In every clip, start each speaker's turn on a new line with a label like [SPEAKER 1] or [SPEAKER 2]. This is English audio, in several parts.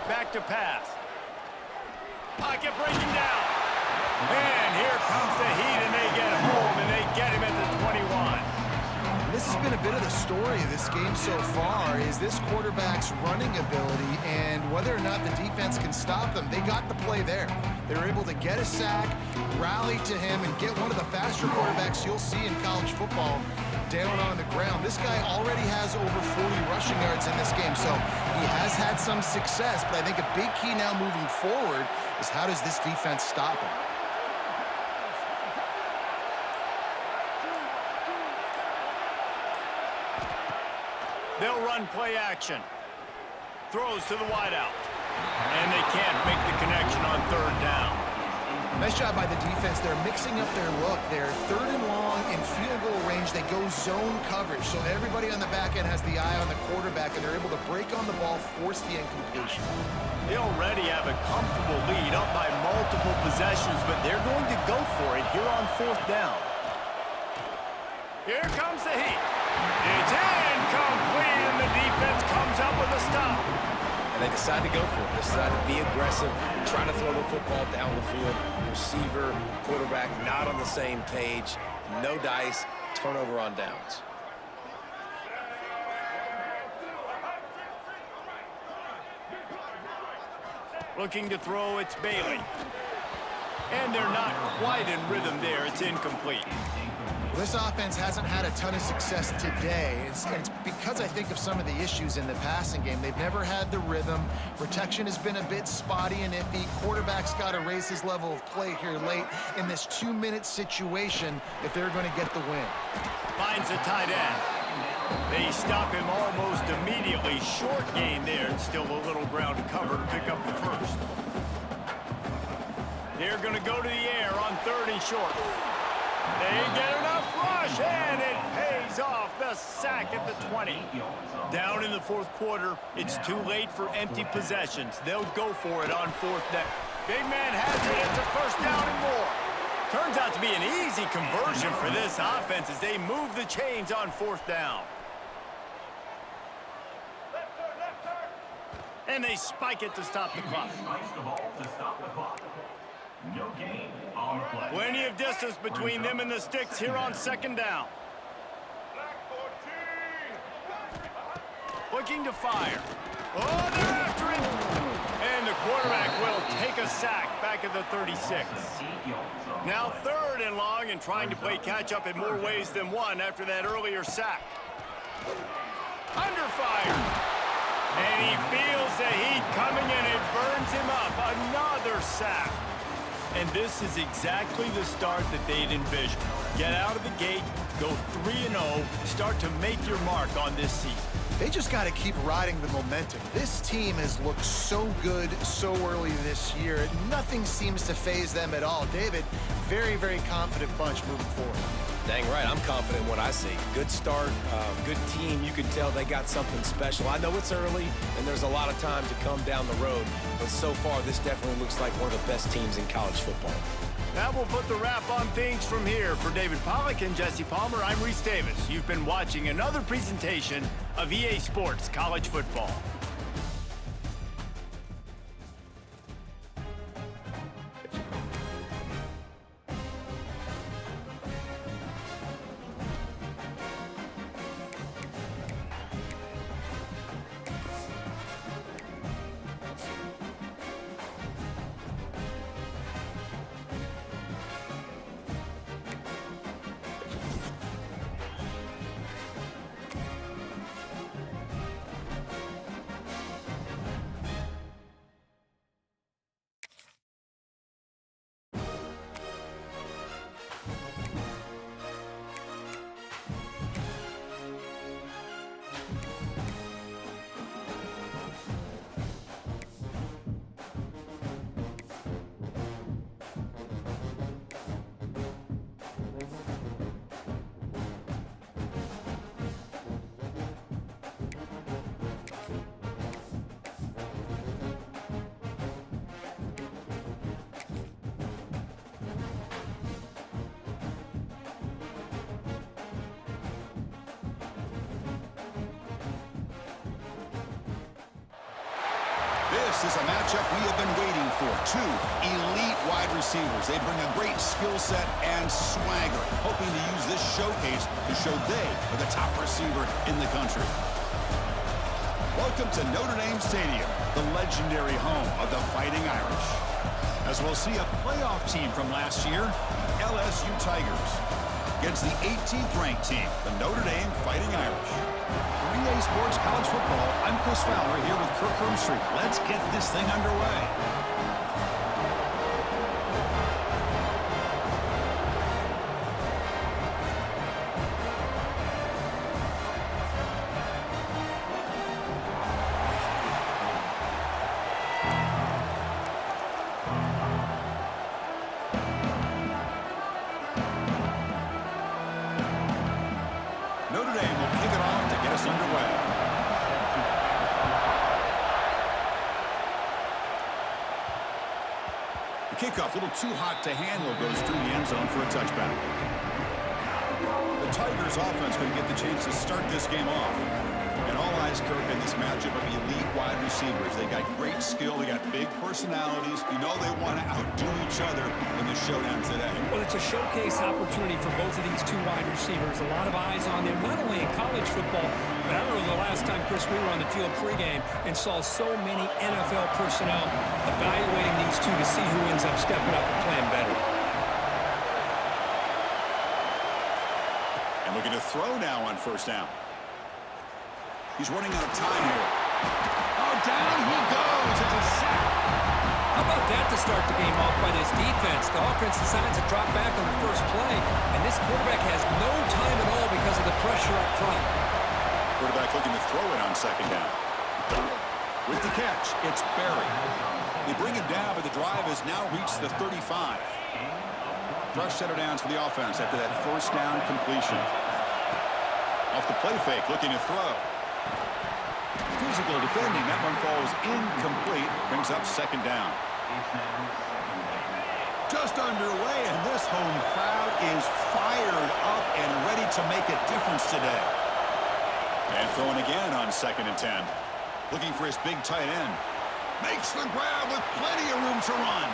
[SPEAKER 1] back to pass. Pocket breaking down. And here comes the heat, and they get home, and they get him at the 21.
[SPEAKER 2] This has been a bit of the story of this game so far, is this quarterback's running ability and whether or not the defense can stop them. They got the play there. They were able to get a sack, rally to him, and get one of the faster quarterbacks you'll see in college football down on the ground. This guy already has over 40 rushing yards in this game, so he has had some success, but I think a big key now moving forward is how does this defense stop him?
[SPEAKER 1] They'll run play action. Throws to the wideout. And they can't make the connection on third down.
[SPEAKER 2] Nice job by the defense. They're mixing up their look. They're third and long in field goal range. They go zone coverage. So everybody on the back end has the eye on the quarterback, and they're able to break on the ball, force the incompletion.
[SPEAKER 1] They already have a comfortable lead up by multiple possessions, but they're going to go for it here on fourth down. Here comes the heat. It's incomplete, and the defense comes up with a stop.
[SPEAKER 3] And they decide to go for it. They decide to be aggressive, trying to throw the football down the field. Receiver, quarterback, not on the same page. No dice, turnover on downs.
[SPEAKER 1] Looking to throw, it's Bailey. And they're not quite in rhythm there. It's incomplete.
[SPEAKER 2] This offense hasn't had a ton of success today. It's because I think of some of the issues in the passing game. They've never had the rhythm. Protection has been a bit spotty and iffy. Quarterback's got to raise his level of play here late in this 2-minute situation if they're going to get the win.
[SPEAKER 1] Finds a tight end. They stop him almost immediately. Short gain there, and still a little ground to cover to pick up the first. They're going to go to the air on third and short. They get enough rush, and it pays off. The sack at the 20. Down in the fourth quarter, it's too late for empty possessions. They'll go for it on fourth down. Big man has it. It's a first down and more. Turns out to be an easy conversion for this offense as they move the chains on fourth down. And they spike it to stop the clock.
[SPEAKER 4] No gain on the play.
[SPEAKER 1] Plenty of distance between them and the sticks here on second down. Looking to fire. Oh, they're after it. And the quarterback will take a sack back at the 36. Now third and long and trying to play catch-up in more ways than one after that earlier sack. Under fire. And he feels the heat coming and it burns him up. Another sack. And this is exactly the start that they'd envisioned. Get out of the gate, go 3-0, start to make your mark on this season.
[SPEAKER 2] They just got to keep riding the momentum. This team has looked so good so early this year. Nothing seems to faze them at all. David, very, very confident bunch moving forward.
[SPEAKER 3] Dang right, I'm confident in what I see. Good start, good team. You can tell they got something special. I know it's early, and there's a lot of time to come down the road, but so far, this definitely looks like one of the best teams in college football.
[SPEAKER 1] That will put the wrap on things from here. For David Pollack and Jesse Palmer, I'm Reese Davis. You've been watching another presentation of EA Sports College Football.
[SPEAKER 5] This is a matchup we have been waiting for. Two elite wide receivers. They bring a great skill set and swagger, hoping to use this showcase to show they are the top receiver in the country. Welcome to Notre Dame Stadium, the legendary home of the Fighting Irish. As we'll see a playoff team from last year, LSU Tigers, against the 18th ranked team, the Notre Dame Fighting Irish. 3A Sports College Football, I'm Chris Fowler here with Kirk Hermstreet. Let's get this thing underway. Notre Dame will kick it off to get us underway. The kickoff, a little too hot to handle, goes through the end zone for a touchback. The Tigers offense going to get the chance to start this game off. And all eyes, Kirk, in this matchup of elite wide receivers. They got great skill. They got big personalities. You know they want to outdo each other in the showdown today.
[SPEAKER 6] Well, it's a showcase opportunity for both of these two wide receivers. A lot of eyes on them, not only in college football, but I remember the last time, Chris, we were on the field pregame and saw so many NFL personnel evaluating these two to see who ends up stepping up and playing better.
[SPEAKER 5] And looking to throw now on first down. He's running out of time here. Oh, down he goes. It's a sack.
[SPEAKER 6] How about that to start the game off by this defense? The offense decides to drop back on the first play, and this quarterback has no time at all because of the pressure up front.
[SPEAKER 5] Quarterback looking to throw it on second down. With the catch, it's Berry. They bring him down, but the drive has now reached the 35. Fresh set of downs for the offense after that first down completion. Off the play fake, looking to throw. Physical defending, that one falls incomplete, brings up second down. Just underway, and this home crowd is fired up and ready to make a difference today. And throwing again on 2nd and 10. Looking for his big tight end. Makes the grab with plenty of room to run.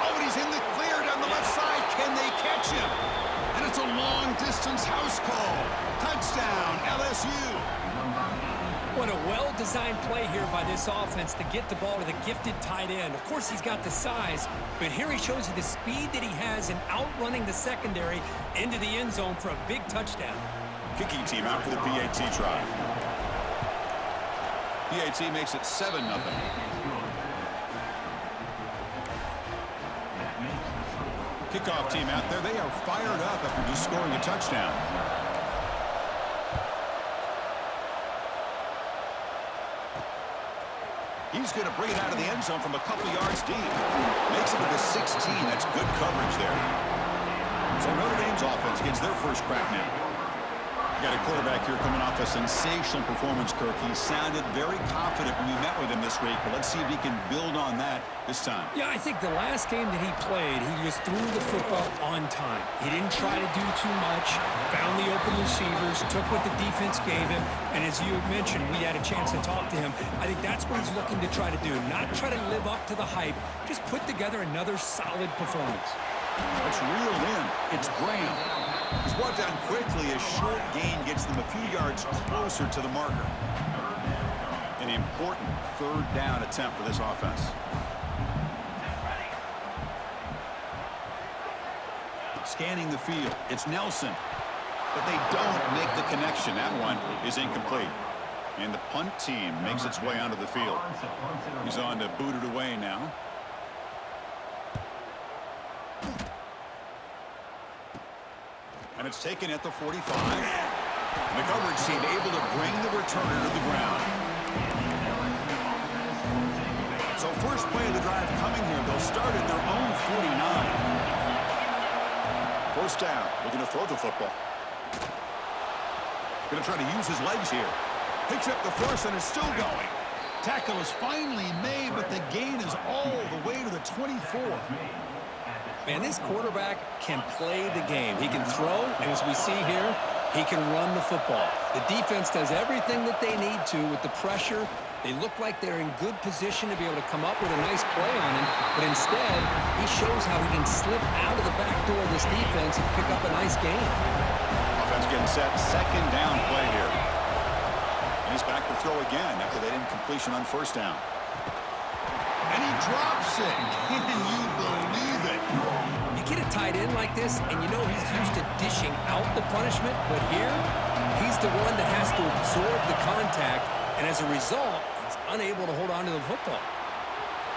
[SPEAKER 5] Oh, and he's in the clear down the left side. Can they catch him? And it's a long-distance house call. Touchdown, LSU.
[SPEAKER 6] What a well-designed play here by this offense to get the ball to the gifted tight end. Of course, he's got the size, but here he shows you the speed that he has in outrunning the secondary into the end zone for a big touchdown.
[SPEAKER 5] Kicking team out for the PAT try. PAT makes it 7-0. Kickoff team out there. They are fired up after just scoring a touchdown. He's going to bring it out of the end zone from a couple yards deep. Makes it to the 16. That's good coverage there. So Notre Dame's offense gets their first crack now. Got a quarterback here coming off a sensational performance, Kirk. He sounded very confident when we met with him this week, but let's see if he can build on that this time.
[SPEAKER 6] Yeah, I think the last game that he played, he just threw the football on time. He didn't try to do too much, found the open receivers, took what the defense gave him, and as you mentioned, we had a chance to talk to him. I think that's what he's looking to try to do, not try to live up to the hype, just put together another solid performance.
[SPEAKER 5] Let's reel in. It's Graham. He's brought down quickly. A short gain gets them a few yards closer to the marker. An important third down attempt for this offense. Scanning the field. It's Nelson. But they don't make the connection. That one is incomplete. And the punt team makes its way onto the field. He's on to boot it away now. And it's taken at the 45. And the coverage team able to bring the returner to the ground. So first play of the drive coming here. They'll start at their own 49. First down. Looking to throw the football. Going to try to use his legs here. Picks up the first and is still going. Tackle is finally made, but the gain is all the way to the 24.
[SPEAKER 6] Man, this quarterback can play the game. He can throw, and as we see here, he can run the football. The defense does everything that they need to with the pressure. They look like they're in good position to be able to come up with a nice play on him, but instead, he shows how he can slip out of the back door of this defense and pick up a nice gain.
[SPEAKER 5] Offense getting set, second down play here. And he's back to throw again after that incompletion on first down. And he drops it. Can you believe it?
[SPEAKER 6] You get a tight end like this, and you know he's used to dishing out the punishment, but here, he's the one that has to absorb the contact, and as a result, he's unable to hold on to the football.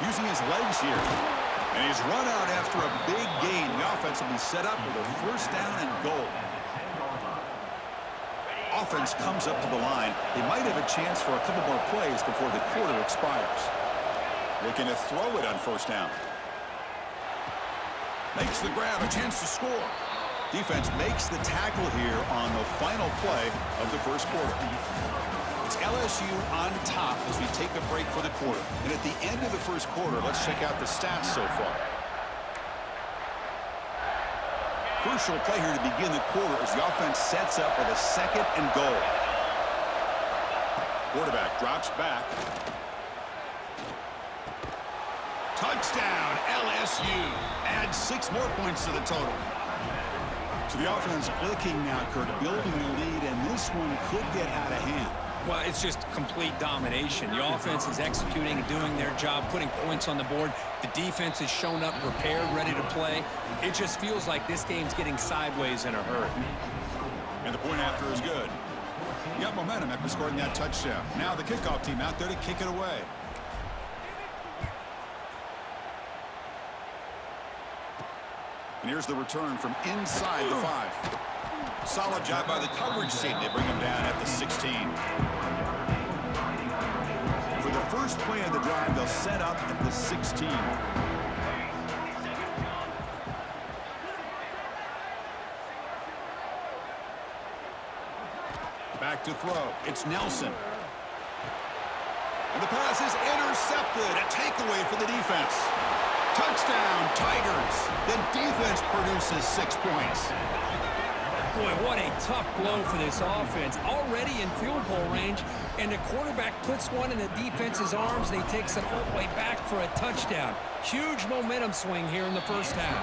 [SPEAKER 5] Using his legs here. And he's run out after a big gain. The offense will be set up with a first down and goal. Offense comes up to the line. They might have a chance for a couple more plays before the quarter expires. Looking to throw it on first down. Makes the grab, a chance to score. Defense makes the tackle here on the final play of the first quarter. It's LSU on top as we take a break for the quarter. And at the end of the first quarter, let's check out the stats so far. Crucial play here to begin the quarter as the offense sets up with a second and goal. Quarterback drops back. Touchdown, LSU. Adds 6 more points to the total. So the offense clicking now, Kirk, building the lead, and this one could get out of hand.
[SPEAKER 6] Well, it's just complete domination. The offense is executing and doing their job, putting points on the board. The defense has shown up prepared, ready to play. It just feels like this game's getting sideways in a hurry.
[SPEAKER 5] And the point after is good. You got momentum after scoring that touchdown. Now the kickoff team out there to kick it away. And here's the return from inside the 5. Solid job by the coverage team. They bring him down at the 16. For the first play of the drive, they'll set up at the 16. Back to throw. It's Nelson. And the pass is intercepted. A takeaway for the defense. Touchdown, Tigers. The defense produces 6 points.
[SPEAKER 6] Boy, what a tough blow for this offense. Already in field goal range, and the quarterback puts one in the defense's arms, and he takes it all the way back for a touchdown. Huge momentum swing here in the first half.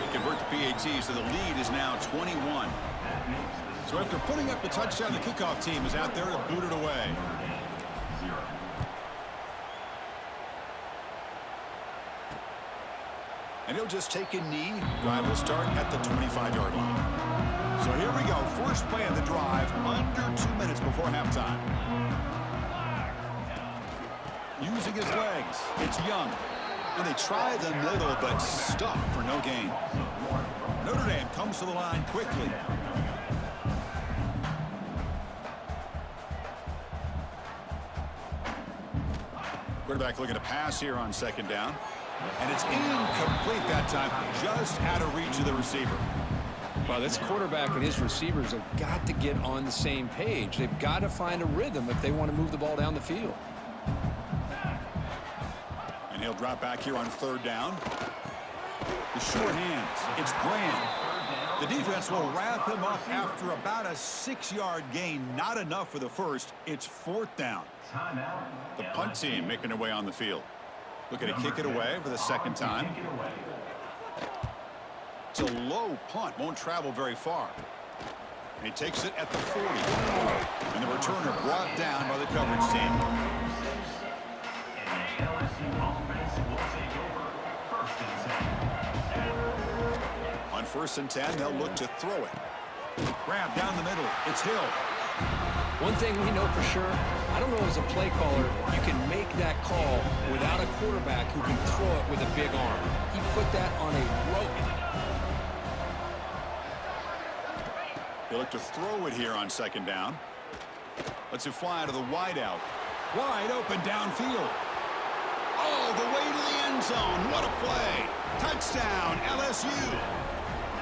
[SPEAKER 5] They convert the PAT, so the lead is now 21. So after putting up the touchdown, the kickoff team is out there to boot it away. And he'll just take a knee. Drive will start at the 25-yard line. So here we go. First play of the drive, under 2 minutes before halftime. Using his legs, it's Young. And they try the middle, but stuff for no gain. Notre Dame comes to the line quickly. Quarterback looking to pass here on second down. And it's incomplete that time, just out of reach of the receiver.
[SPEAKER 6] Well, this quarterback and his receivers have got to get on the same page. They've got to find a rhythm if they want to move the ball down the field.
[SPEAKER 5] And he'll drop back here on third down. The short hands, it's Graham. The defense will wrap him up after about a 6-yard gain. Not enough for the first. It's fourth down. The punt team making their way on the field. Looking to kick it away for the second time. It's a low punt, won't travel very far. And he takes it at the 40. And the returner brought down by the coverage team. On first and 10, they'll look to throw it. Grab down the middle. It's Hill.
[SPEAKER 6] One thing we know for sure, I don't know as a play caller, you can make that call without a quarterback who can throw it with a big arm. He put that on a rope.
[SPEAKER 5] They look to throw it here on second down. Lets it fly to the wideout. Wide open downfield. Oh, the way to the end zone. What a play. Touchdown, LSU.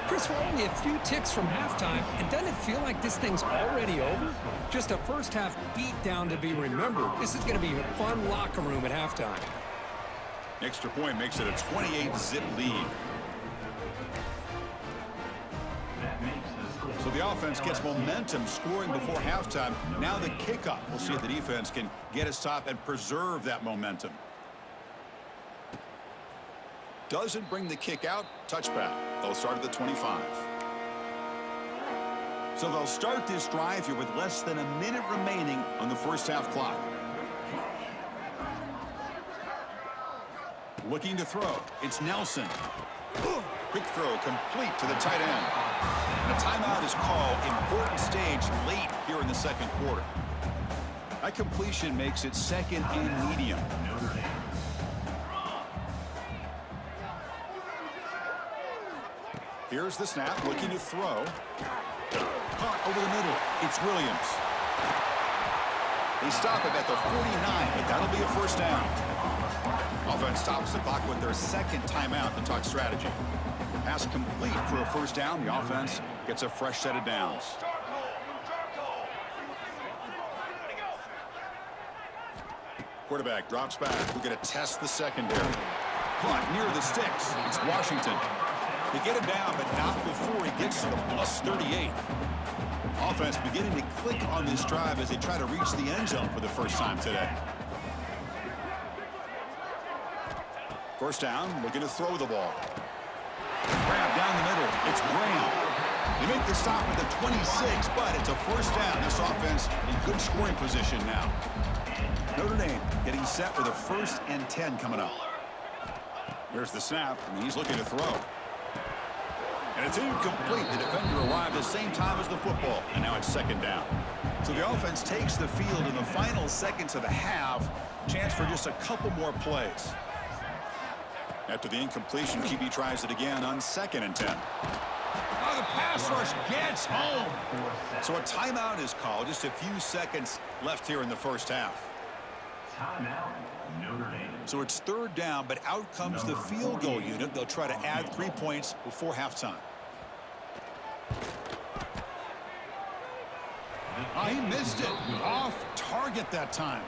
[SPEAKER 6] Chris, we're only a few ticks from halftime, and doesn't it feel like this thing's already over? Just a first-half beatdown to be remembered. This is going to be a fun locker room at halftime.
[SPEAKER 5] Extra point makes it a 28-zip lead. So the offense gets momentum scoring before halftime. Now the kickoff. We'll see if the defense can get a stop and preserve that momentum. Doesn't bring the kick out. Touchback. They'll start at the 25. So they'll start this drive here with less than a minute remaining on the first half clock. Looking to throw. It's Nelson. Quick throw complete to the tight end. And a timeout is called. Important stage late here in the second quarter. That completion makes it second and medium. Here's the snap, looking to throw. Caught over the middle. It's Williams. They stop it at the 49, but that'll be a first down. Offense stops the clock with their second timeout to talk strategy. Pass complete for a first down. The offense gets a fresh set of downs. Quarterback drops back. We're going to test the secondary. Caught near the sticks. It's Washington. They get him down, but not before he gets to the plus 38. Offense beginning to click on this drive as they try to reach the end zone for the first time today. First down, looking to throw the ball. Grab down the middle. It's Brown. They make the stop at the 26, but it's a first down. This offense in good scoring position now. Notre Dame getting set for the 1st and 10 coming up. Here's the snap, and he's looking to throw. And it's incomplete. The defender arrived at the same time as the football, and now it's second down. So the offense takes the field in the final seconds of the half. Chance for just a couple more plays. After the incompletion, QB tries it again on 2nd and 10. Oh, the pass rush gets home. So a timeout is called. Just a few seconds left here in the first half.
[SPEAKER 4] Timeout, Notre Dame.
[SPEAKER 5] So it's 3rd down, but out comes the field goal unit. They'll try to add 3 points before halftime. He missed it. Off target that time.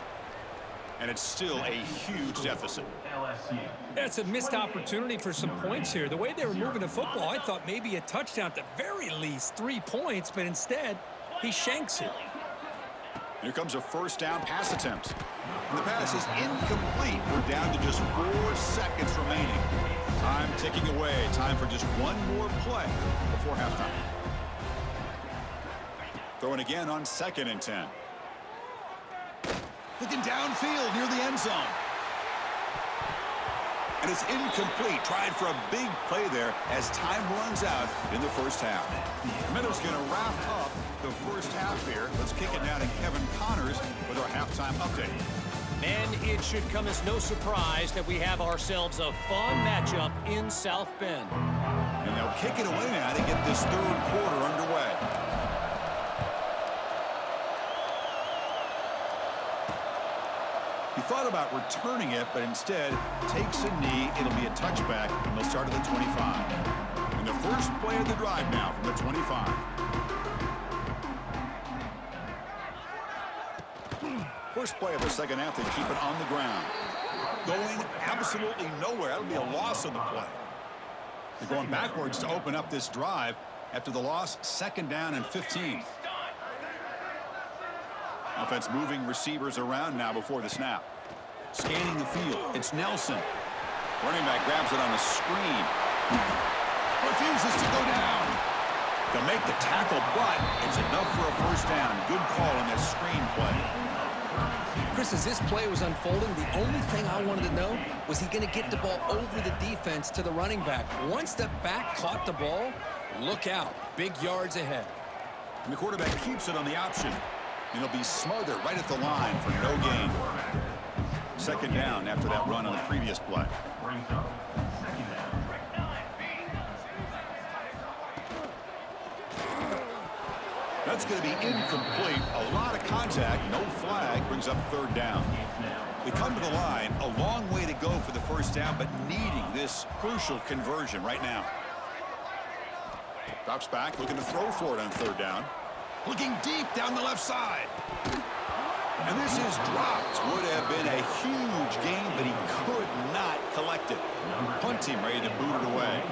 [SPEAKER 5] And it's still a huge deficit.
[SPEAKER 4] LSU.
[SPEAKER 6] That's a missed opportunity for some points here. The way they were moving the football, I thought maybe a touchdown at the very least, 3 points, but instead, he shanks it.
[SPEAKER 5] Here comes a first down pass attempt. And the pass is incomplete. We're down to just 4 seconds remaining. Time ticking away. Time for just one more play before halftime. Throwing again on 2nd and 10. Looking downfield near the end zone. And it's incomplete. Tried for a big play there as time runs out in the first half. Meadows going to wrap up the first half here. Let's kick it down to Kevin Connors with our halftime update.
[SPEAKER 7] And it should come as no surprise that we have ourselves a fun matchup in South Bend.
[SPEAKER 5] And they'll kick it away now to get this 3rd quarter underway. He thought about returning it, but instead takes a knee. It'll be a touchback, and they'll start at the 25. And the first play of the drive now from the 25. First play of the second half, they keep it on the ground. Going absolutely nowhere. That'll be a loss on the play. They're going backwards to open up this drive after the loss, 2nd down and 15. Offense moving receivers around now before the snap. Scanning the field. It's Nelson. Running back grabs it on a screen. Refuses to go down. They'll make the tackle, but it's enough for a first down. Good call on this screen play.
[SPEAKER 8] Chris, as this play was unfolding, the only thing I wanted to know was he going to get the ball over the defense to the running back. One step back, caught the ball. Look out. Big yards ahead.
[SPEAKER 5] And the quarterback keeps it on the option. And he'll be smothered right at the line for no gain. 2nd down after that run on the previous play.
[SPEAKER 4] Brings up 2nd down.
[SPEAKER 5] That's going to be incomplete. A lot of contact. No flag. Brings up 3rd down. They come to the line. A long way to go for the first down, but needing this crucial conversion right now. Drops back, looking to throw for it on 3rd down. Looking deep down the left side. And this is dropped. Would have been a huge gain, but he could not collect it. Punt team ready to boot it away.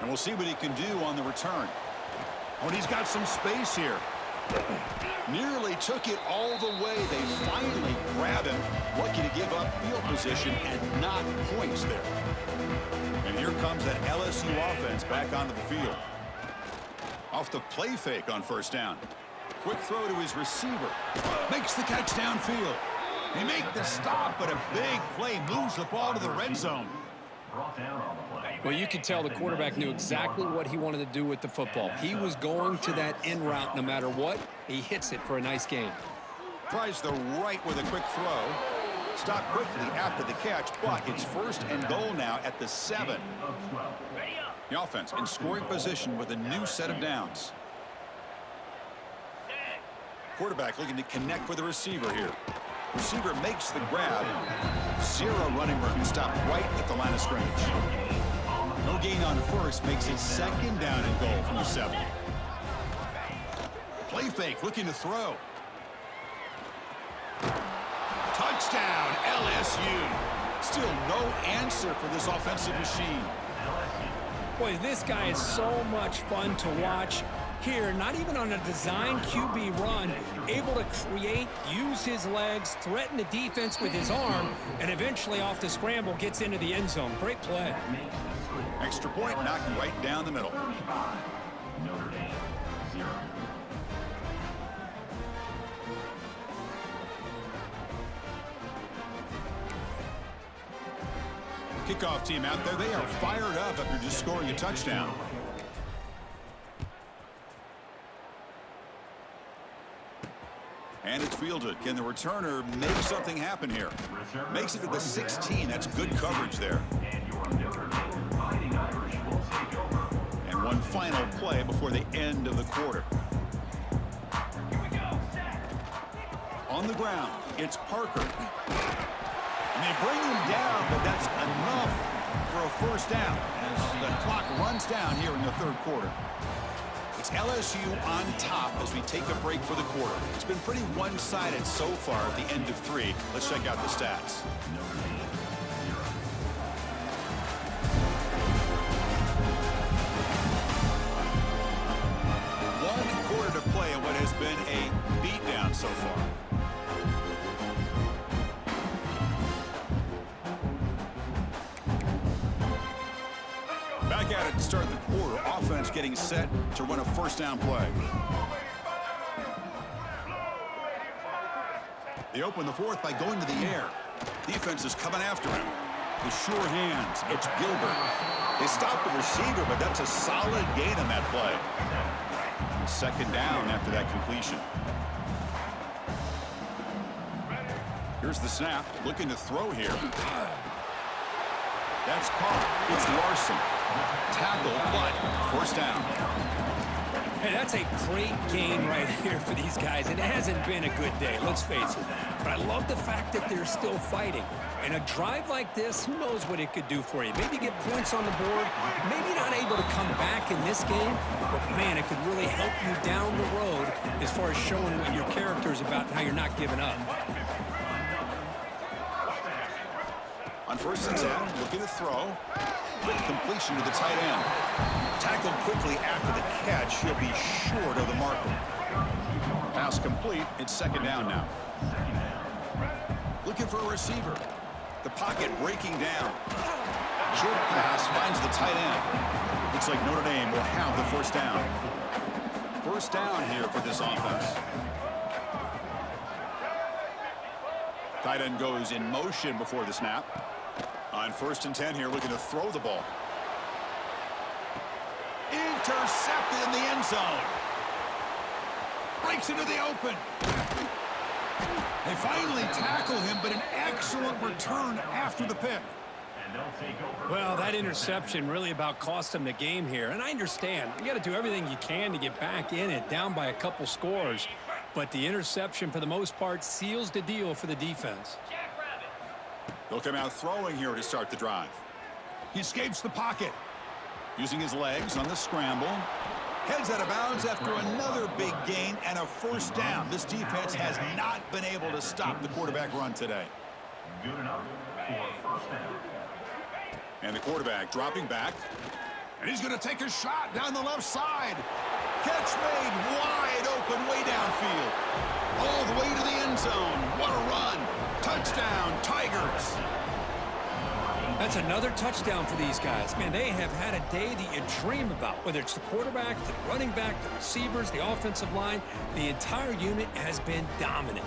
[SPEAKER 5] And we'll see what he can do on the return. Oh, and he's got some space here. Nearly took it all the way. They finally grab him. Lucky to give up field position and not points there. And here comes that LSU offense back onto the field. Off the play fake on first down. Quick throw to his receiver. Makes the catch downfield. They make the stop, but a big play moves the ball to the red zone.
[SPEAKER 6] Well, you could tell the quarterback knew exactly what he wanted to do with the football. He was going to that in route no matter what. He hits it for a nice gain.
[SPEAKER 5] Tries the right with a quick throw. Stopped quickly after the catch, but it's first and goal now at the 7. The offense in scoring position with a new set of downs. Quarterback looking to connect with the receiver here. Receiver makes the grab. 0 running room. Stopped right at the line of scrimmage. No gain on first. Makes it second down and goal from the 7. Play fake looking to throw. Touchdown, LSU. Still no answer for this offensive machine.
[SPEAKER 6] Boy, this guy is so much fun to watch. Here, not even on a design QB run, able to create, use his legs, threaten the defense with his arm, and eventually off the scramble gets into the end zone. Great play.
[SPEAKER 5] Extra point knocked right down the middle.
[SPEAKER 4] Notre Dame, 0.
[SPEAKER 5] Kickoff team out there. They are fired up after just scoring a touchdown. And it's fielded. Can the returner make something happen here? Makes it to the 16. That's good coverage there. And one final play before the end of the quarter. On the ground, it's Parker. And they bring him down, but that's enough for a first down as the clock runs down here in the third quarter. It's LSU on top as we take a break for the quarter. It's been pretty one-sided so far at the end of 3. Let's check out the stats. One quarter to play in what has been a beatdown so far. Back at it to start the quarter. Offense getting set to run a first down play. They open the fourth by going to the air. Defense is coming after him. The sure hands. It's Gilbert. They stop the receiver, but that's a solid gain on that play. Second down after that completion. Here's the snap. Looking to throw here. That's caught. It's Larson. Tackle, but first down.
[SPEAKER 6] Hey, that's a great gain right here for these guys. It hasn't been a good day, let's face it. But I love the fact that they're still fighting. And a drive like this, who knows what it could do for you. Maybe get points on the board. Maybe not able to come back in this game. But, man, it could really help you down the road as far as showing what your character is about and how you're not giving up.
[SPEAKER 5] On first and 10, looking to throw. Quick completion to the tight end. Tackled quickly after the catch. He'll be short of the marker. Pass complete. It's second down now. Looking for a receiver. The pocket breaking down. Short pass finds the tight end. Looks like Notre Dame will have the first down. First down here for this offense. Tight end goes in motion before the snap. On first and 10 here, looking to throw the ball. Intercepted in the end zone. Breaks into the open. They finally tackle him, but an excellent return after the pick.
[SPEAKER 6] Well, that interception really about cost them the game here. And I understand. You got to do everything you can to get back in it, down by a couple scores. But the interception, for the most part, seals the deal for the defense.
[SPEAKER 5] They'll come out throwing here to start the drive. He escapes the pocket. Using his legs on the scramble. Heads out of bounds after another big gain and a first down. This defense has not been able to stop the quarterback run today.
[SPEAKER 4] Good enough for first down.
[SPEAKER 5] And the quarterback dropping back. And he's going to take a shot down the left side. Catch made wide open way downfield. All the way to the end zone. What a run. Touchdown, Tigers.
[SPEAKER 6] That's another touchdown for these guys. Man, they have had a day that you dream about, whether it's the quarterback, the running back, the receivers, the offensive line. The entire unit has been dominant.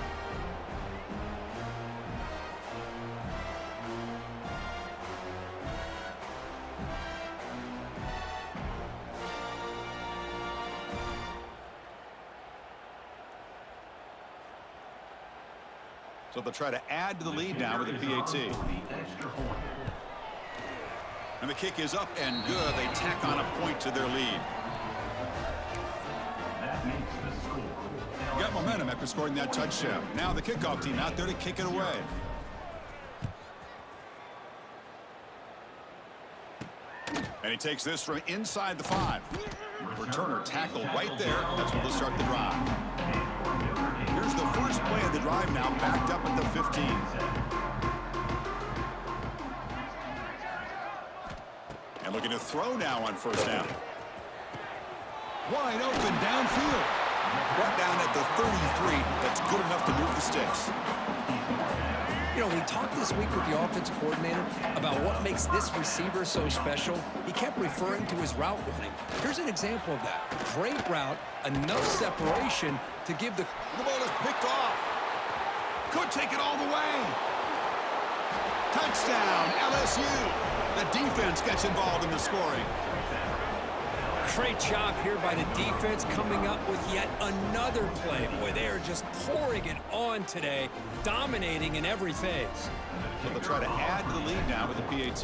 [SPEAKER 5] So they'll try to add to the lead now with a PAT. And the kick is up and good. They tack on a point to their lead. Got momentum after scoring that touchdown. Now the kickoff team out there to kick it away. And he takes this from inside the 5. Returner tackled right there. That's where they'll start the drive. Here's the first play of the drive now, backed up at the 15. And looking to throw now on first down. Wide open downfield. Brought down at the 33. That's good enough to move the sticks.
[SPEAKER 8] You know, we talked this week with the offensive coordinator about what makes this receiver so special. He kept referring to his route running. Here's an example of that. Great route, enough separation to give the
[SPEAKER 5] ball is picked off. Could take it all the way. Touchdown, LSU. The defense gets involved in the scoring.
[SPEAKER 6] Great job here by the defense coming up with yet another play. Boy, they are just pouring it on today, dominating in every phase.
[SPEAKER 5] So they'll try to add to the lead now with the PAT.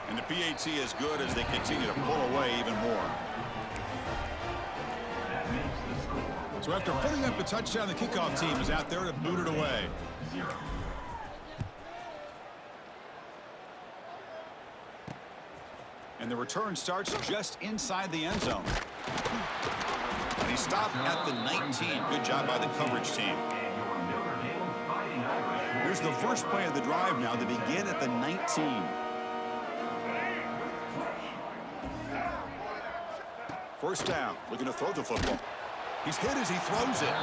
[SPEAKER 5] And the PAT is good as they continue to pull away even more. So after putting up a touchdown, the kickoff team is out there to boot it away. And the return starts just inside the end zone. And he stopped at the 19. Good job by the coverage team. Here's the first play of the drive now. They begin at the 19. First down, looking to throw the football. He's hit as he throws it.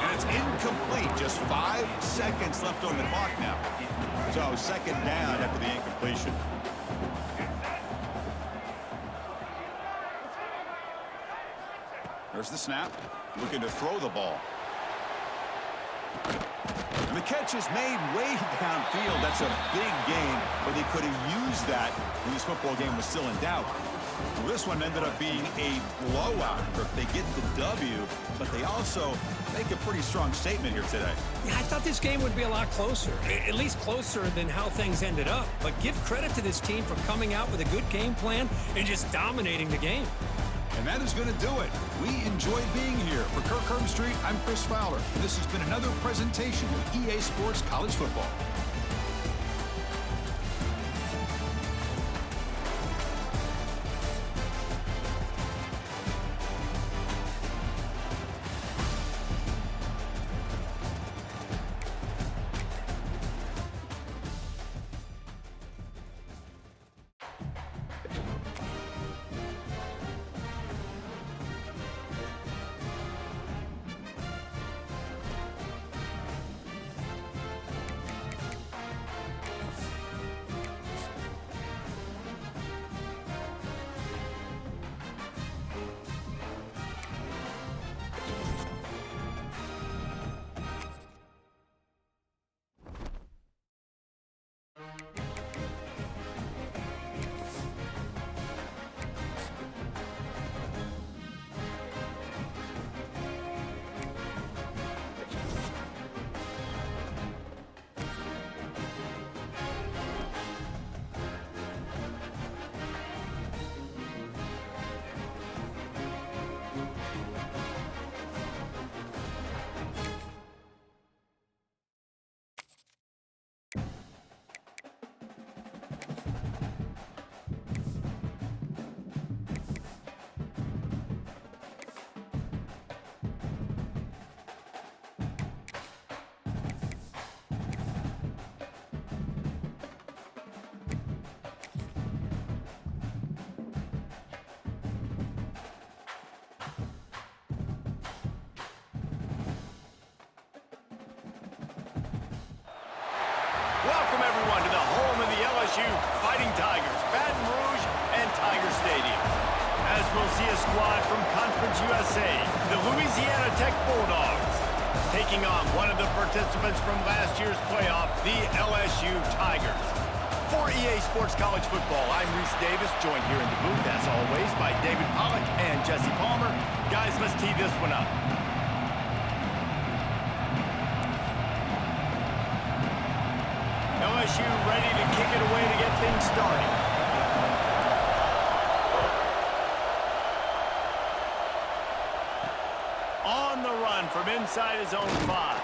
[SPEAKER 5] And it's incomplete. Just 5 seconds left on the clock now. So second down after the incompletion. There's the snap. Looking to throw the ball. And the catch is made way downfield. That's a big gain, but they could have used that when this football game was still in doubt. Well, this one ended up being a blowout. They get the W, but they also make a pretty strong statement here today.
[SPEAKER 6] Yeah, I thought this game would be a lot closer, at least closer than how things ended up. But give credit to this team for coming out with a good game plan and just dominating the game.
[SPEAKER 5] And that is going to do it. We enjoyed being here. For Kirk Herbstreit, I'm Chris Fowler. And this has been another presentation of EA Sports College Football.
[SPEAKER 1] LSU Fighting Tigers, Baton Rouge, and Tiger Stadium. As we'll see a squad from Conference USA, the Louisiana Tech Bulldogs, taking on one of the participants from last year's playoff, the LSU Tigers. For EA Sports College Football, I'm Reese Davis, joined here in the booth, as always, by David Pollack and Jesse Palmer. Guys, let's tee this one up. LSU ready to kick it away to get things started. On the run from inside his own 5.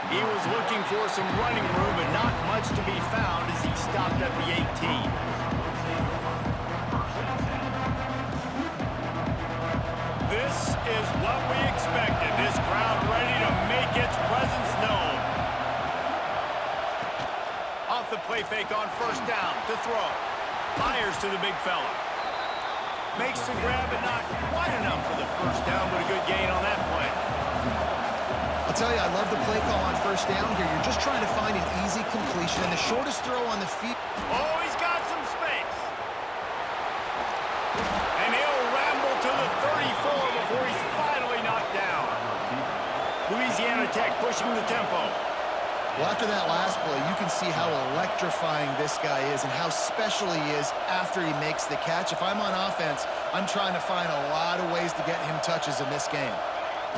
[SPEAKER 1] He was looking for some running room, but not much to be found as he stopped at the 18. This is what we expected. This crowd ready to make its presence known. Off the play fake on first down to throw. Fires to the big fella. Makes the grab, but not quite enough for the first down, but a good gain on that play.
[SPEAKER 2] I'll tell you, I love the play call on first down here. You're just trying to find an easy completion and the shortest throw on the field.
[SPEAKER 1] Oh, he's got some space. And he'll ramble to the 34 before he's finally knocked down. Louisiana Tech pushing the tempo.
[SPEAKER 2] Well, after that last play, you can see how electrifying this guy is and how special he is after he makes the catch. If I'm on offense, I'm trying to find a lot of ways to get him touches in this game.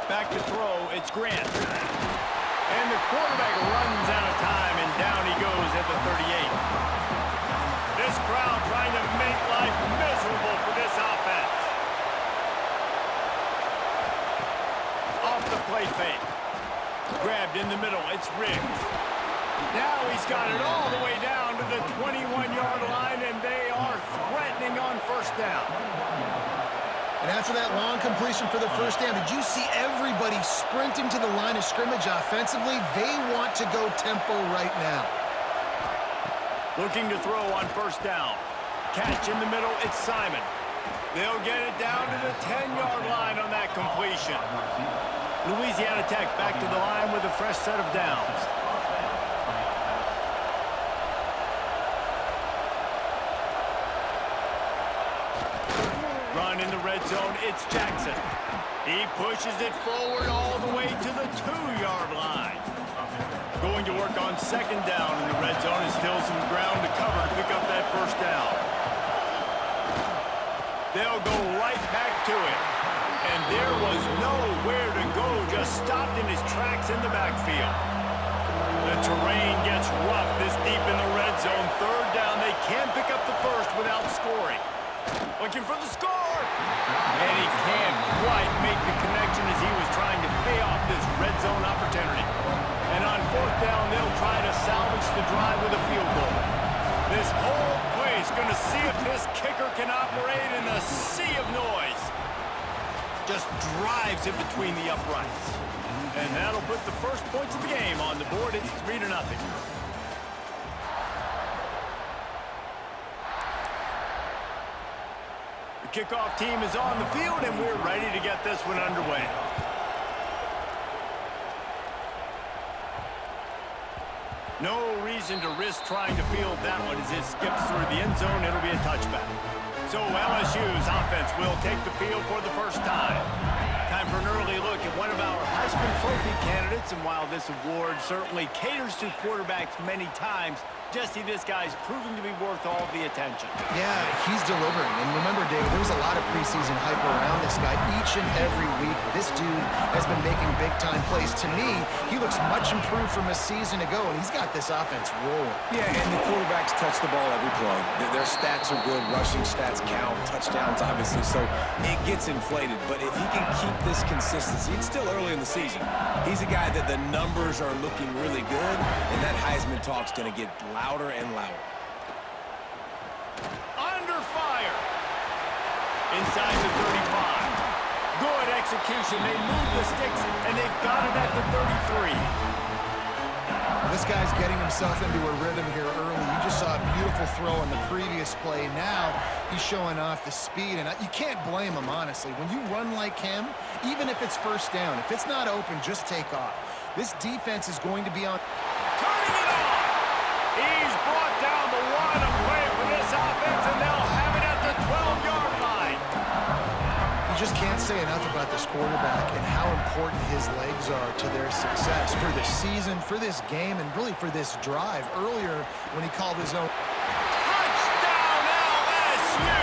[SPEAKER 1] Back to throw, it's Grant. And the quarterback runs out of time, and down he goes at the 38. This crowd trying to make life miserable for this offense. Off the play fake. Grabbed in the middle, it's Riggs. Now he's got it all the way down to the 21-yard line, and they are threatening on first down.
[SPEAKER 2] And after that long completion for the first down, did you see everybody sprinting to the line of scrimmage offensively? They want to go tempo right now.
[SPEAKER 1] Looking to throw on first down. Catch in the middle, it's Simon. They'll get it down to the 10-yard line on that completion. Louisiana Tech back to the line with a fresh set of downs. Run in the red zone, it's Jackson. He pushes it forward all the way to the 2-yard line. Going to work on second down in the red zone, and still some ground to cover to pick up that first down. They'll go right back to it. And there was nowhere to go, just stopped in his tracks in the backfield. The terrain gets rough this deep in the red zone. Third down, they can't pick up the first without scoring. Looking for the score! And he can't quite make the connection as he was trying to pay off this red zone opportunity. And on fourth down, they'll try to salvage the drive with a field goal. This whole place going to see if this kicker can operate in a sea of noise. Just drives it between the uprights. And that'll put the first points of the game on the board. It's 3-0. The kickoff team is on the field, and we're ready to get this one underway. No reason to risk trying to field that one as it skips through the end zone. It'll be a touchback. So LSU's offense will take the field for the first time. Time for an early look at one of our Heisman Trophy candidates, and while this award certainly caters to quarterbacks many times, Jesse, this guy's proving to be worth all the attention.
[SPEAKER 2] Yeah, he's delivering. And remember, David, there was a lot of preseason hype around this guy each and every week. This dude has been making big-time plays. To me, he looks much improved from a season ago, and he's got this offense rolling.
[SPEAKER 3] Yeah, and the quarterbacks touch the ball every play. Their stats are good. Rushing stats count. Touchdowns, obviously. So it gets inflated. But if he can keep this consistency, it's still early in the season. He's a guy that the numbers are looking really good, and that Heisman talk's going to get louder and louder.
[SPEAKER 1] Under fire. Inside the 35. Good execution. They move the sticks, and they've got it at the 33.
[SPEAKER 2] This guy's getting himself into a rhythm here early. You just saw a beautiful throw in the previous play. Now he's showing off the speed, and you can't blame him, honestly. When you run like him, even if it's first down, if it's not open, just take off. This defense is going to be on.
[SPEAKER 1] Turning it on. He's brought down the one.
[SPEAKER 2] just can't say enough about this quarterback and how important his legs are to their success for the season, for this game, and really for this drive. Earlier, when he called his own...
[SPEAKER 1] Touchdown, LSU!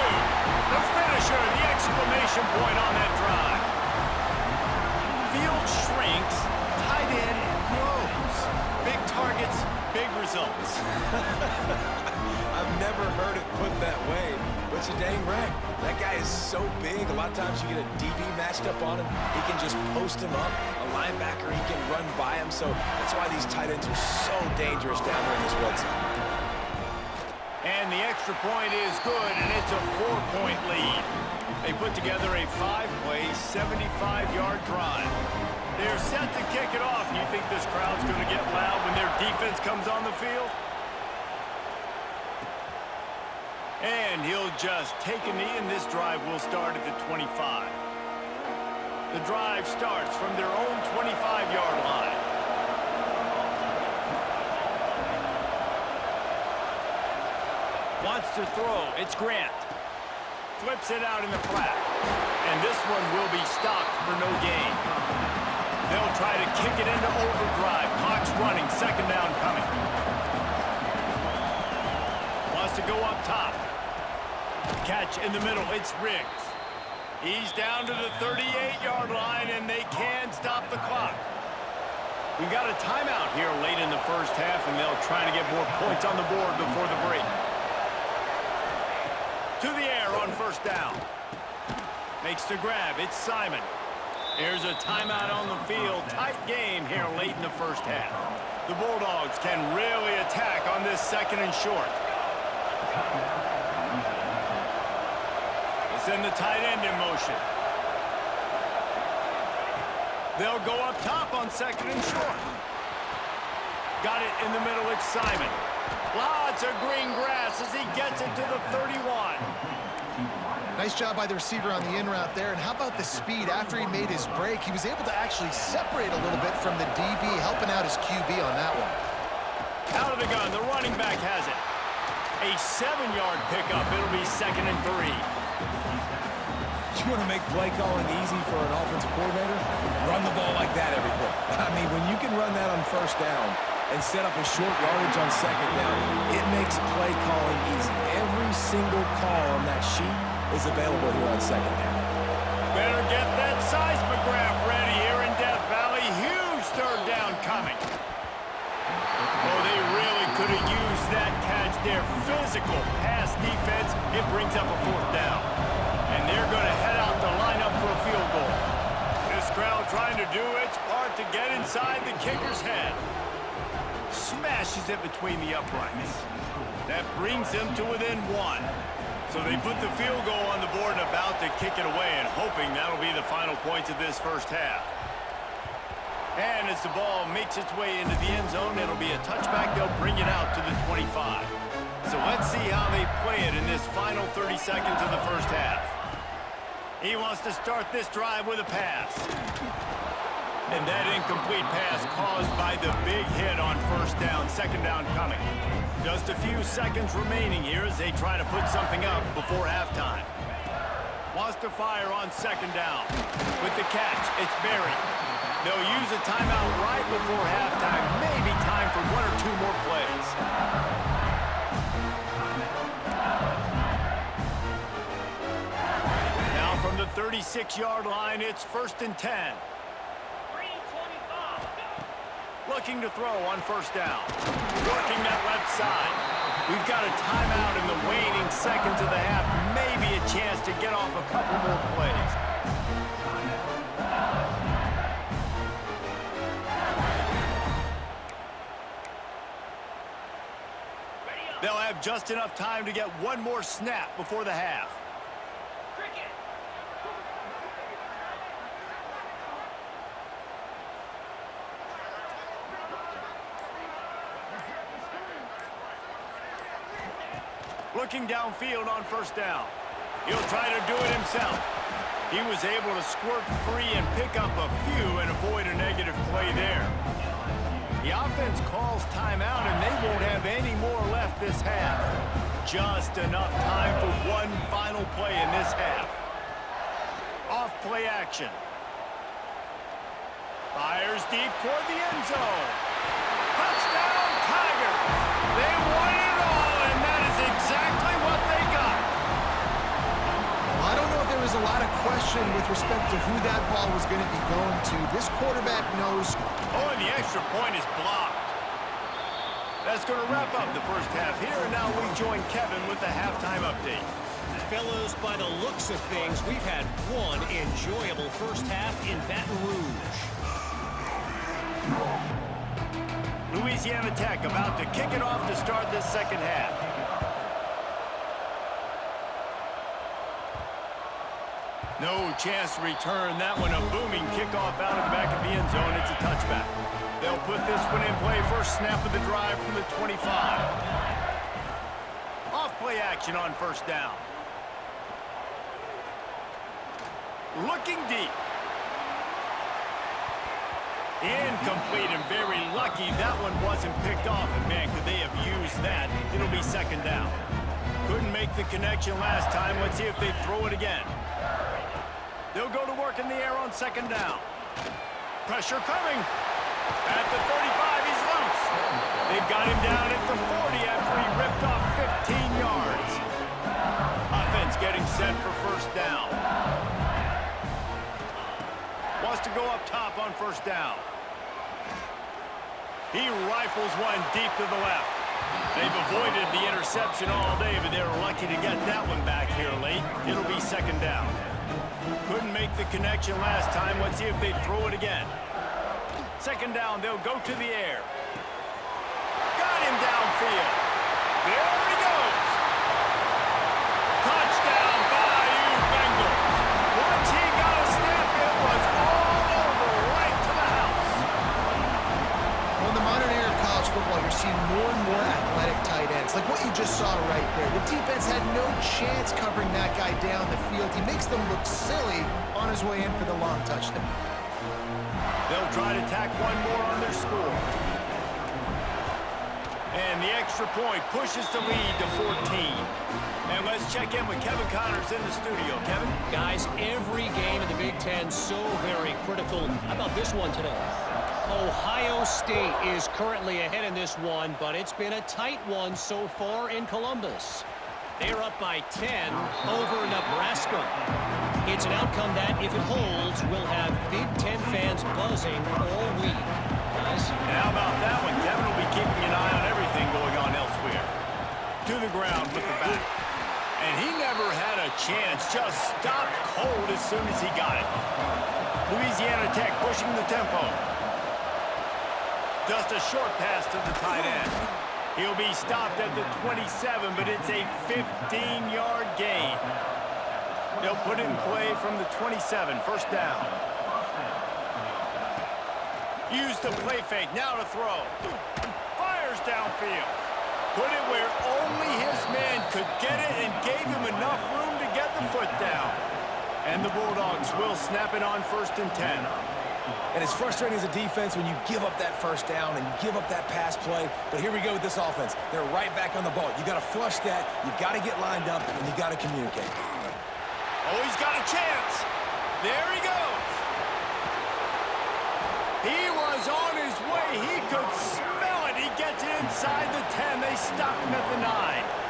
[SPEAKER 1] The finisher, the exclamation point on that drive. Field shrinks, tight end grows. Big targets, big results.
[SPEAKER 3] I've never heard it put that way, but you're dang right. That guy is so big. A lot of times you get a DB matched up on him. He can just post him up. A linebacker, he can run by him. So that's why these tight ends are so dangerous down here in this red zone.
[SPEAKER 1] And the extra point is good, and it's a 4-point lead. They put together a 5-play, 75-yard drive. They're set to kick it off. You think this crowd's going to get loud when their defense comes on the field? And he'll just take a knee, and this drive will start at the 25. The drive starts from their own 25-yard line. Wants to throw. It's Grant. Flips it out in the flat. And this one will be stopped for no gain. They'll try to kick it into overdrive. Clock's running. Second down coming. Wants to go up top. Catch in the middle. It's Riggs. He's down to the 38-yard line, and they can stop the clock. We've got a timeout here late in the first half, and they'll try to get more points on the board before the break. To the air on first down. Makes the grab. It's Simon. Here's a timeout on the field. Tight game here late in the first half. The Bulldogs can really attack on this second and short. They send the tight end in motion. They'll go up top on second and short. Got it in the middle. It's Simon. Lots of green grass as he gets it to the 31.
[SPEAKER 2] Nice job by the receiver on the in route there. And how about the speed? After he made his break, he was able to actually separate a little bit from the DB, helping out his QB on that one.
[SPEAKER 1] Out of the gun, the running back has it. A 7-yard pickup. It'll be second and 3.
[SPEAKER 3] You want to make play calling easy for an offensive coordinator? Run the ball like that every play. I mean, when you can run that on first down and set up a short yardage on second down, it makes play calling easy. Every single call on that sheet is available here on second down.
[SPEAKER 1] Better get that seismograph ready here in Death Valley. Huge third down coming. Oh, they really could have used that catch there. Physical pass defense. It brings up a fourth down. And they're going to head out the lineup for a field goal. This crowd trying to do its part to get inside the kicker's head. Smashes it between the uprights. That brings them to within 1. So they put the field goal on the board and about to kick it away, and hoping that'll be the final points of this first half. And as the ball makes its way into the end zone, it'll be a touchback. They'll bring it out to the 25. So let's see how they play it in this final 30 seconds of the first half. He wants to start this drive with a pass. And that incomplete pass caused by the big hit on first down. Second down coming. Just a few seconds remaining here as they try to put something up before halftime. Wants to fire on second down. With the catch, it's Berry. They'll use a timeout right before halftime. Maybe time for 1 or 2 more plays. Now from the 36-yard line, it's first and 10. Looking to throw on first down. Working that left side. We've got a timeout in the waning seconds of the half. Maybe a chance to get off a couple more plays. They'll have just enough time to get one more snap before the half. Looking downfield on first down. He'll try to do it himself. He was able to squirt free and pick up a few and avoid a negative play there. The offense calls timeout, and they won't have any more left this half. Just enough time for one final play in this half. Off Off-play action. Fires deep toward the end zone. Touchdown, Tigers! They won it all, and that is exactly what they got.
[SPEAKER 2] I don't know if there was a lot of question with respect to who that ball was going to be going to. This quarterback knows.
[SPEAKER 1] Oh, and the extra point is blocked. That's going to wrap up the first half here, and now we join Kevin with the halftime update.
[SPEAKER 7] Fellows, by the looks of things, we've had one enjoyable first half in Baton Rouge.
[SPEAKER 1] Louisiana Tech about to kick it off to start this second half. No chance to return that one. A booming kickoff out of the back of the end zone. It's a touchback. They'll put this one in play. First snap of the drive from the 25. Off-play action on first down. Looking deep. Incomplete, and very lucky that one wasn't picked off. And man, could they have used that. It'll be second down. Couldn't make the connection last time. Let's see if they throw it again. They'll go to work in the air on second down. Pressure coming. At the 35, he's loose. They've got him down at the 40 after he ripped off 15 yards. Offense getting set for first down. Wants to go up top on first down. He rifles one deep to the left. They've avoided the interception all day, but they're lucky to get that one back here late. It'll be second down. Couldn't make the connection last time. Let's see if they throw it again. Second down, they'll go to the air. Got him downfield. There he goes. Touchdown, Bayou Bengals. Once he got a step, it was all over, right to the house.
[SPEAKER 2] Well, in the modern era of college football, you're seeing more and more athletic tight ends, like what you just saw right there. The defense had no chance covering that guy down the field. He makes them look silly on his way in for the long touchdown.
[SPEAKER 1] They'll try to tack one more on their score. And the extra point pushes the lead to 14. And let's check in with Kevin Connors in the studio. Kevin?
[SPEAKER 7] Guys, every game in the Big Ten so very critical. How about this one today? Ohio State is currently ahead in this one, but it's been a tight one so far in Columbus. They're up by 10 over Nebraska. It's an outcome that, if it holds, will have Big Ten fans buzzing all week. Guys?
[SPEAKER 1] And how about that one? Kevin will be keeping an eye on everything going on elsewhere. To the ground with the back. And he never had a chance. Just stopped cold as soon as he got it. Louisiana Tech pushing the tempo. Just a short pass to the tight end. He'll be stopped at the 27, but it's a 15-yard gain. They'll put it in play from the 27, first down. Use the play fake, now to throw. Fires downfield. Put it where only his man could get it and gave him enough room to get the foot down. And the Bulldogs will snap it on first and 10.
[SPEAKER 3] And it's frustrating as a defense when you give up that first down and you give up that pass play. But here we go with this offense. They're right back on the ball. You got to flush that. You got to get lined up, and you got to communicate.
[SPEAKER 1] Oh, he's got a chance. There he goes. He was on his way. He could smell it. He gets it inside the 10. They stop him at the 9.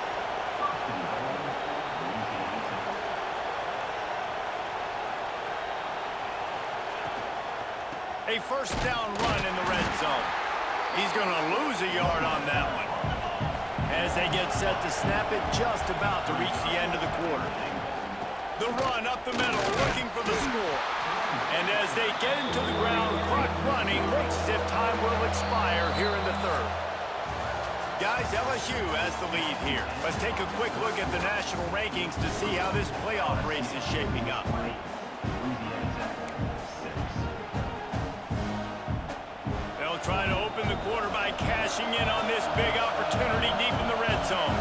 [SPEAKER 1] A first down run in the red zone. He's going to lose a yard on that one. As they get set to snap it, just about to reach the end of the quarter. The run up the middle, looking for the score. And as they get into the ground, clock running, looks as if time will expire here in the third. Guys, LSU has the lead here. Let's take a quick look at the national rankings to see how this playoff race is shaping up. They'll try to open the quarter by cashing in on this big opportunity deep in the red zone.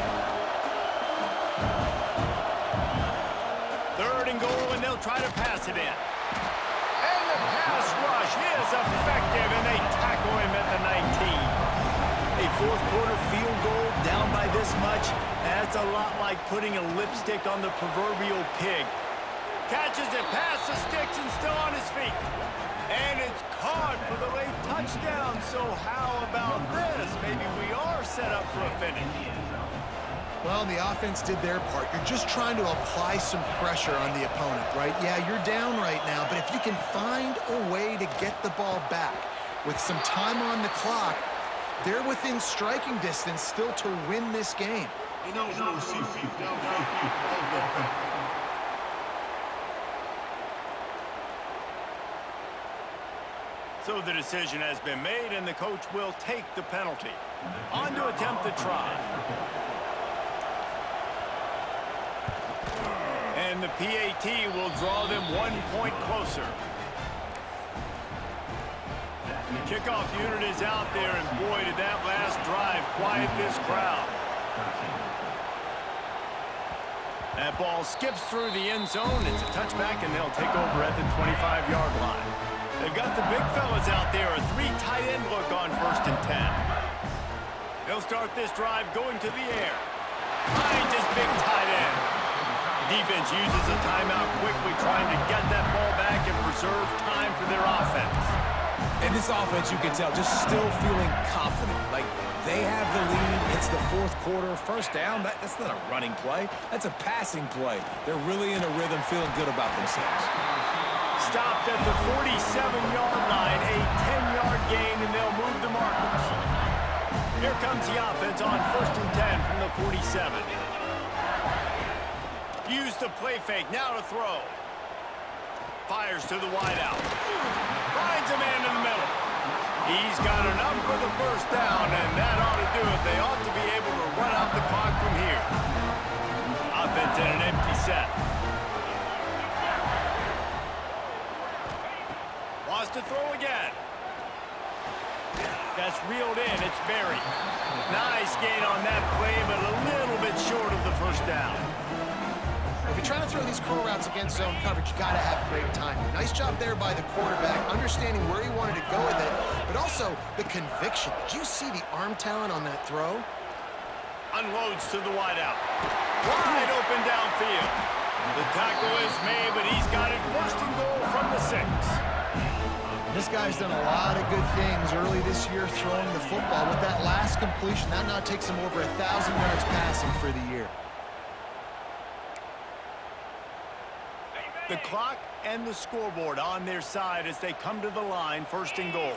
[SPEAKER 1] Third and goal, and they'll try to pass it in. And the pass rush is effective, and they tackle him at the 19. A fourth quarter field goal down by this much, that's a lot like putting a lipstick on the proverbial pig. Catches it past the sticks and still on his feet. And it's caught for the late touchdown. So how about this? Maybe we are set up for a finish.
[SPEAKER 2] Well, the offense did their part. You're just trying to apply some pressure on the opponent, right? Yeah, you're down right now, but if you can find a way to get the ball back with some time on the clock, they're within striking distance still to win this game.
[SPEAKER 1] So the decision has been made, and the coach will take the penalty. On to attempt the try. And the PAT will draw them 1 point closer. The kickoff unit is out there, and boy, did that last drive quiet this crowd. That ball skips through the end zone. It's a touchback, and they'll take over at the 25-yard line. They've got the big fellas out there, a 3 tight end look on 1st and 10. They'll start this drive going to the air. Finds his big tight end. Defense uses a timeout quickly, trying to get that ball back and preserve time for their offense.
[SPEAKER 3] And this offense, you can tell, just still feeling confident. Like, they have the lead. It's the 4th quarter. First down, that's not a running play. That's a passing play. They're really in a rhythm, feeling good about themselves.
[SPEAKER 1] Stopped at the 47-yard line, a 10-yard gain, and they'll move the markers. Here comes the offense on 1st and 10 from the 47. Use the play fake, now to throw. Fires to the wideout. Finds a man in the middle. He's got enough for the first down, and that ought to do it. They ought to be able to run out the clock from here. Offense in an empty set. Wants to throw again. That's reeled in. It's buried. Nice gain on that play, but a little bit short of the first down.
[SPEAKER 2] If you're trying to throw these curl routes against zone coverage, you got to have great timing. Nice job there by the quarterback, understanding where he wanted to go with it, but also the conviction. Did you see the arm talent on that throw?
[SPEAKER 1] Unloads to the wideout. Wide open downfield. The tackle is made, but he's got it 1st and goal from the 6.
[SPEAKER 2] This guy's done a lot of good things early this year throwing the football. With that last completion, that now takes him over 1,000 yards passing for the year.
[SPEAKER 1] The clock and the scoreboard on their side as they come to the line, 1st and goal.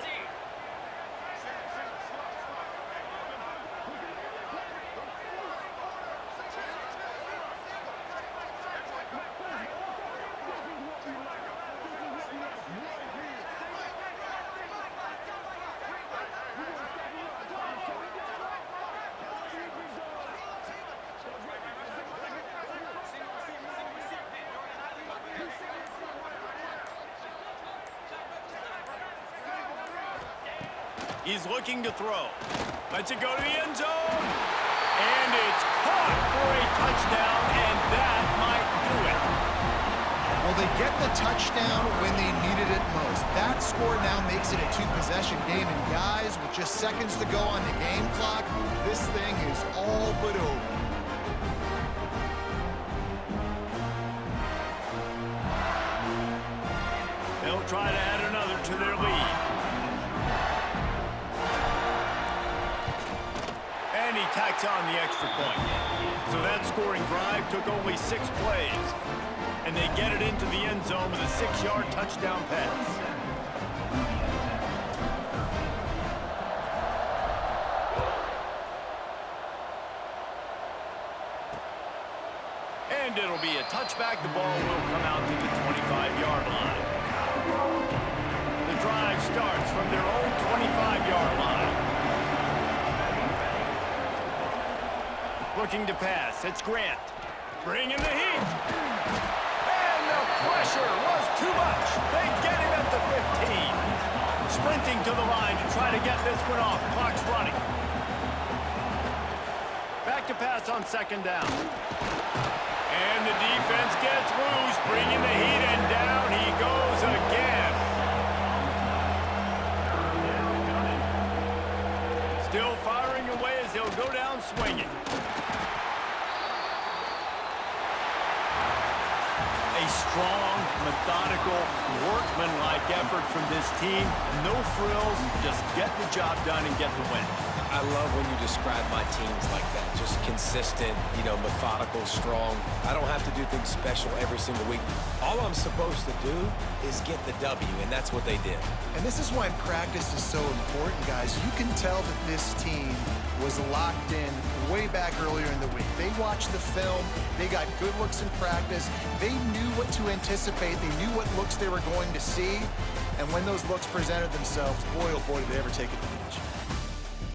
[SPEAKER 1] He's looking to throw. Lets it go to the end zone. And it's caught for a touchdown, and that might do it.
[SPEAKER 2] Well, they get the touchdown when they needed it most. That score now makes it a 2-possession game. And guys, with just seconds to go on the game clock, this thing is all but over.
[SPEAKER 1] They'll try to add another to their lead. And he tacks on the extra point. So that scoring drive took only 6 plays. And they get it into the end zone with a 6-yard touchdown pass. And it'll be a touchback. The ball will come out to the 25-yard line. The drive starts from their own 25-yard line. Looking to pass. It's Grant. Bringing the heat. And the pressure was too much. They get him at the 15. Sprinting to the line to try to get this one off. Clock's running. Back to pass on 2nd down. And the defense gets loose, bringing the heat, and down he goes again. Still firing away as they'll go down swinging. A strong, methodical, workmanlike effort from this team. No frills, just get the job done and get the win.
[SPEAKER 3] I love when you describe my teams like that. Just consistent, methodical, strong. I don't have to do things special every single week. All I'm supposed to do is get the W, and that's what they did.
[SPEAKER 2] And this is why practice is so important, guys. You can tell that this team was locked in way back earlier in the week. They watched the film. They got good looks in practice. They knew what to anticipate. They knew what looks they were going to see. And when those looks presented themselves, boy, oh boy, did they ever take it.